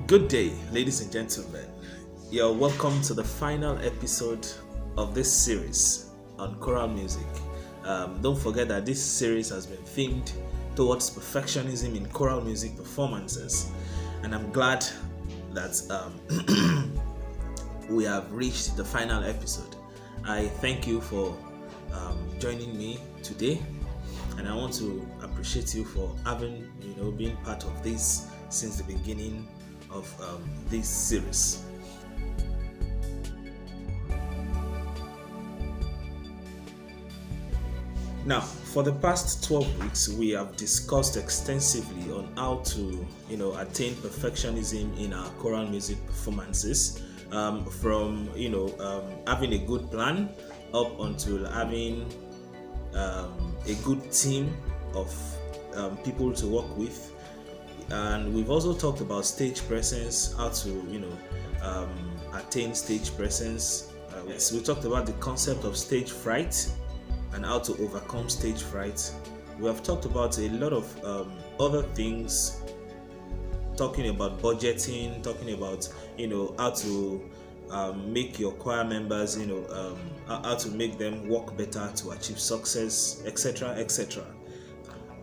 Good day, ladies and gentlemen. You're welcome to the final episode of this series on choral music. Don't forget that this series has been themed towards perfectionism in choral music performances, and I'm glad that we have reached the final episode. I thank you for joining me today, and I want to appreciate you for having been part of this since the beginning of this series. Now, for the past 12 weeks, we have discussed extensively on how to, attain perfectionism in our choral music performances, from having a good plan up until having a good team of people to work with. And we've also talked about stage presence, how to attain stage presence. Yes, we talked about the concept of stage fright and how to overcome stage fright. We have talked about a lot of other things, talking about budgeting, talking about how to make your choir members, how to make them work better to achieve success, etc., etc.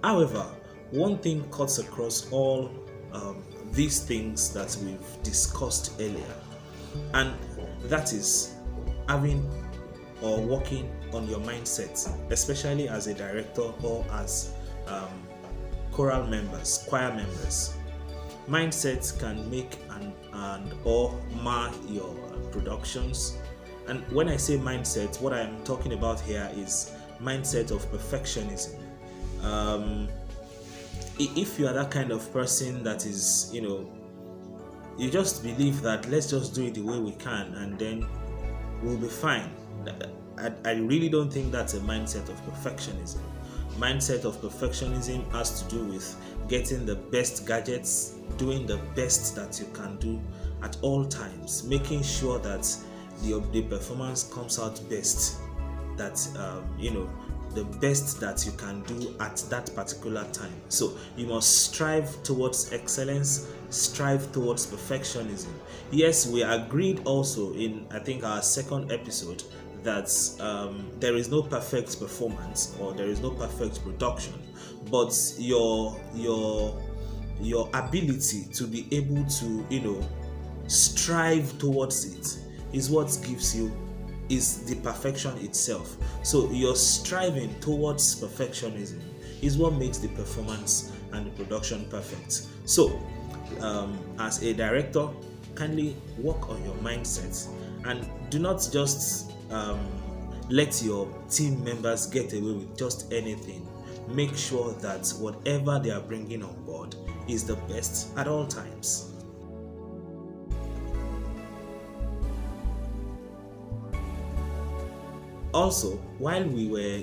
However, one thing cuts across all these things that we've discussed earlier, and that is having or working on your mindset, especially as a director or as choral members, choir members. Mindset can make and or mar your productions. And when I say mindset, what I'm talking about here is mindset of perfectionism. If you are that kind of person that is, you just believe that let's just do it the way we can and then we'll be fine. I really don't think that's a mindset of perfectionism. Mindset of perfectionism has to do with getting the best gadgets, doing the best that you can do at all times, making sure that the performance comes out best, that the best that you can do at that particular time. So you must strive towards excellence, strive towards perfectionism. Yes, we agreed also in, I think, our second episode that there is no perfect performance or there is no perfect production, but your ability to be able to strive towards it is what gives you is the perfection itself. So your striving towards perfectionism is what makes the performance and the production perfect. So as a director, kindly work on your mindset and do not just let your team members get away with just anything. Make sure that whatever they are bringing on board is the best at all times. Also, while we were,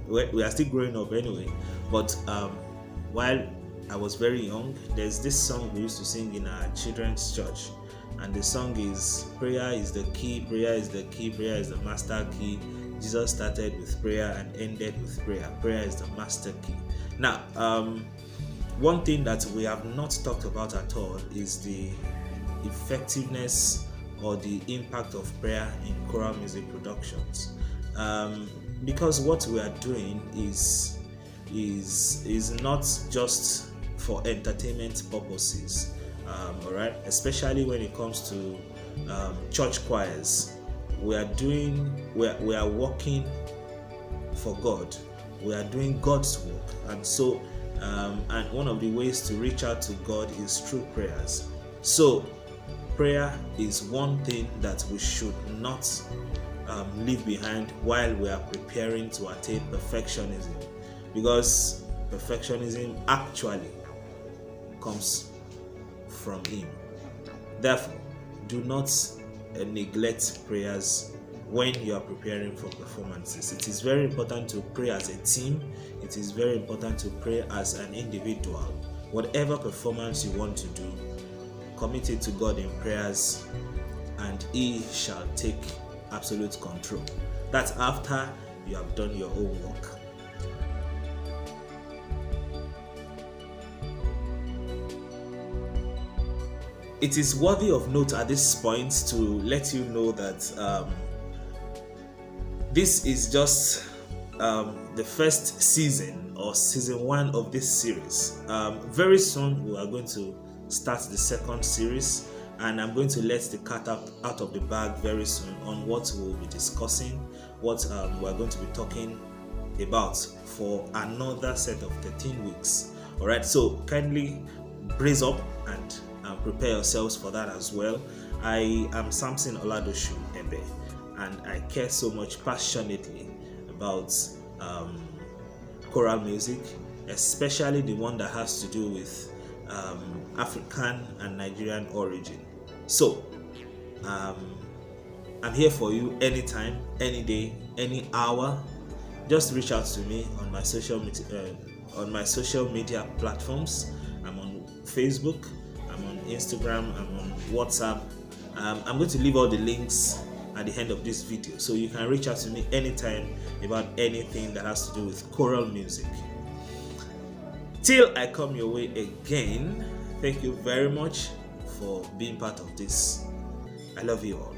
we are still growing up anyway, but while I was very young, there's this song we used to sing in our children's church, and the song is prayer is the key, prayer is the key, prayer is the master key. Jesus started with prayer and ended with prayer. Prayer is the master key. Now, one thing that we have not talked about at all is the effectiveness or the impact of prayer in choral music productions, because what we are doing is not just for entertainment purposes, all right, especially when it comes to church choirs. We are working for God. We are doing God's work, and so and one of the ways to reach out to God is through prayers. So prayer is one thing that we should not leave behind while we are preparing to attain perfectionism, because perfectionism actually comes from Him. Therefore, do not neglect prayers when you are preparing for performances. It is very important to pray as a team. It is very important to pray as an individual. Whatever performance you want to do, commit it to God in prayers, and He shall take absolute control. That's after you have done your own work. it is worthy of note at this point to let you know that this is just the first season or season 1 of this series. Very soon we are going to start the second series, and I'm going to let the cat out of the bag very soon on what we'll be discussing, what we're going to be talking about for another set of 13 weeks. All right, so kindly brace up and prepare yourselves for that as well. I am Samson Oladoshu Ebe, and I care so much passionately about choral music, especially the one that has to do with African and Nigerian origin. So I'm here for you anytime, any day, any hour. Just reach out to me on my social media platforms. I'm on Facebook, I'm on Instagram, I'm on WhatsApp. I'm going to leave all the links at the end of this video, so you can reach out to me anytime about anything that has to do with choral music. Till I come your way again, thank you very much for being part of this. I love you all.